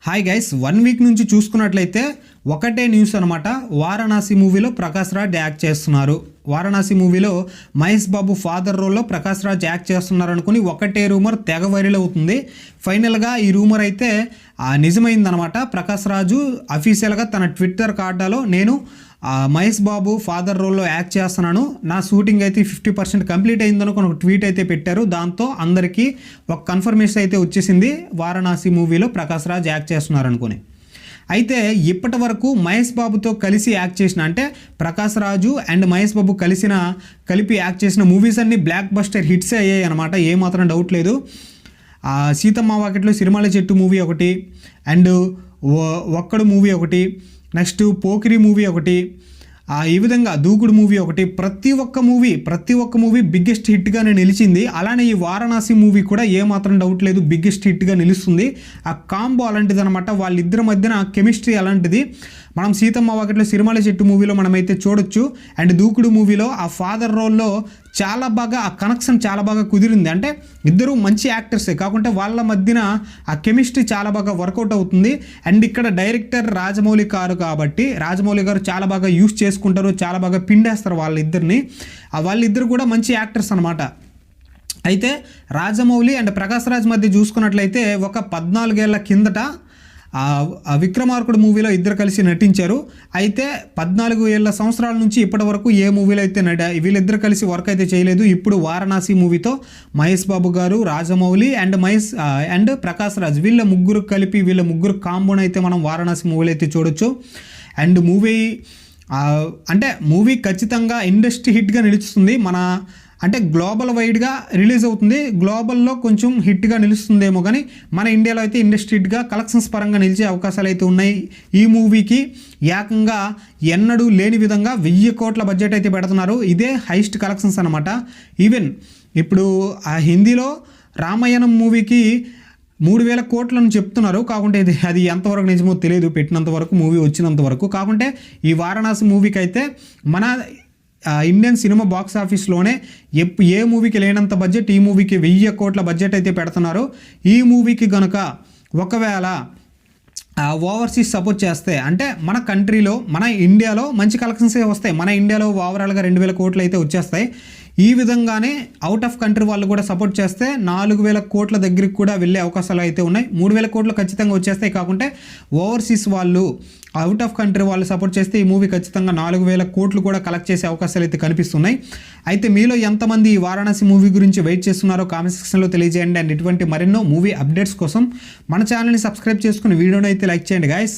Hi guys, 1 week నుంచి చూసుకున్నట్లయితే ఒకటే న్యూస్ అనమాట. వారణాసి మూవీలో ప్రకాష్ రాజ్ యాక్ట్ చేస్తున్నారు. వారణాసి మూవీలో మహేష్ బాబు ఫాదర్ రోల్లో ప్రకాష్ రాజ్ యాక్ట్ చేస్తున్నారు అనుకుని ఒకటే రూమర్ తెగ వైరల్ అవుతుంది. ఫైనల్గా ఈ రూమర్ అయితే నిజమైందనమాట. ప్రకాష్ రాజు అఫీషియల్గా తన ట్విట్టర్ ఖాతాలో నేను మహేష్ బాబు ఫాదర్ రోల్లో యాక్ట్ చేస్తున్నాను, నా షూటింగ్ అయితే 50% కంప్లీట్ అయిందనుకుని ఒక ట్వీట్ అయితే పెట్టారు. దాంతో అందరికీ ఒక కన్ఫర్మేషన్ అయితే వచ్చేసింది, వారణాసి మూవీలో ప్రకాష్ రాజ్ యాక్ట్ చేస్తున్నారు అనుకుని. అయితే ఇప్పటి వరకు మహేష్ బాబుతో కలిసి యాక్ట్ చేసిన, అంటే ప్రకాష్ రాజు అండ్ మహేష్ బాబు కలిపి యాక్ట్ చేసిన మూవీస్ అన్నీ బ్లాక్ బస్టర్ హిట్సే అయ్యాయి అనమాట, ఏమాత్రం డౌట్ లేదు. సీతమ్మ వాకిట్లో సిరిమల్ల చెట్టు మూవీ ఒకటి, అండ్ ఒక్కడు మూవీ ఒకటి, నెక్స్ట్ పోకిరి మూవీ ఒకటి, ఈ విధంగా దూకుడు మూవీ ఒకటి, ప్రతి ఒక్క మూవీ బిగ్గెస్ట్ హిట్గానే నిలిచింది. అలానే ఈ వారణాసి మూవీ కూడా ఏమాత్రం డౌట్ లేదు బిగ్గెస్ట్ హిట్గా నిలుస్తుంది. ఆ కాంబో అలాంటిది అనమాట, వాళ్ళిద్దరి మధ్యన కెమిస్ట్రీ అలాంటిది మనం సీతమ్మ వాకిట్లో సిరిమల్ల చెట్టు మూవీలో మనమైతే చూడొచ్చు. అండ్ దూకుడు మూవీలో ఆ ఫాదర్ రోల్లో చాలా బాగా ఆ కనెక్షన్ చాలా బాగా కుదిరింది. అంటే ఇద్దరు మంచి యాక్టర్సే కాకుంటే వాళ్ళ మధ్యన ఆ కెమిస్ట్రీ చాలా బాగా వర్కౌట్ అవుతుంది. అండ్ ఇక్కడ డైరెక్టర్ రాజమౌళి గారు కాబట్టి రాజమౌళి గారు చాలా బాగా యూస్ చేసుకుంటారు, చాలా బాగా పిండేస్తారు వాళ్ళిద్దరిని. వాళ్ళిద్దరు కూడా మంచి యాక్టర్స్ అనమాట. అయితే రాజమౌళి అండ్ ప్రకాష్ రాజ్ మధ్య చూసుకున్నట్లయితే ఒక 14 ఏళ్ల కిందట విక్రమార్కుడు మూవీలో ఇద్దరు కలిసి నటించారు. అయితే 14 ఏళ్ల సంవత్సరాల నుంచి ఇప్పటి వరకు ఏ మూవీలో అయితే వీళ్ళిద్దరు కలిసి వర్క్ అయితే చేయలేదు. ఇప్పుడు వారణాసి మూవీతో మహేష్ బాబు గారు, రాజమౌళి అండ్ ప్రకాష్ రాజ్ వీళ్ళ ముగ్గురు కాంబోన్ అయితే మనం వారణాసి మూవీలో అయితే చూడొచ్చు. అండ్ మూవీ ఖచ్చితంగా ఇండస్ట్రీ హిట్గా నిలుస్తుంది. అంటే గ్లోబల్ వైడ్గా రిలీజ్ అవుతుంది, గ్లోబల్లో కొంచెం హిట్గా నిలుస్తుందేమో, కానీ మన ఇండియాలో అయితే ఇండస్ట్రీ హిట్గా కలెక్షన్స్ పరంగా నిలిచే అవకాశాలు అయితే ఉన్నాయి. ఈ మూవీకి ఏకంగా ఎన్నడూ లేని విధంగా 1000 కోట్ల బడ్జెట్ అయితే పెడుతున్నారు. ఇదే హైయెస్ట్ కలెక్షన్స్ అనమాట. ఈవెన్ ఇప్పుడు హిందీలో రామాయణం మూవీకి 3000 కోట్లను చెప్తున్నారు. కాకుంటే అది ఎంతవరకు నిజమో తెలియదు, పెట్టినంత వరకు మూవీ వచ్చినంత వరకు. కాకుంటే ఈ వారణాసి మూవీకి అయితే మన ఇండియన్ సినిమా బాక్స్ ఆఫీస్లోనే ఏ మూవీకి లేనంత బడ్జెట్ ఈ మూవీకి 1000 కోట్ల బడ్జెట్ అయితే పెడుతున్నారు. ఈ మూవీకి కనుక ఒకవేళ ఓవర్సీస్ సపోర్ట్ చేస్తే, అంటే మన కంట్రీలో మన ఇండియాలో మంచి కలెక్షన్సే వస్తాయి. మన ఇండియాలో ఓవరాల్గా 2000 కోట్లు అయితే వచ్చేస్తాయి. ఈ విధంగానే అవుట్ ఆఫ్ కంట్రీ వాళ్ళు కూడా సపోర్ట్ చేస్తే 4000 కోట్ల దగ్గరికి కూడా వెళ్ళే అవకాశాలు అయితే ఉన్నాయి. 3000 కోట్లు ఖచ్చితంగా వచ్చేస్తాయి. కాకుంటే ఓవర్సీస్ వాళ్ళు, అవుట్ ఆఫ్ కంట్రీ వాళ్ళు సపోర్ట్ చేస్తే ఈ మూవీ ఖచ్చితంగా 4000 కోట్లు కూడా కలెక్ట్ చేసే అవకాశాలు అయితే కనిపిస్తున్నాయి. అయితే మీలో ఎంతమంది ఈ వారణాసి మూవీ గురించి వెయిట్ చేస్తున్నారో కామెంట్ సెక్షన్లో తెలియజేయండి. అండ్ ఇటువంటి మరెన్నో మూవీ అప్డేట్స్ కోసం మన ఛానల్ని సబ్స్క్రైబ్ చేసుకుని వీడియోని అయితే లైక్ చేయండి గాయస్.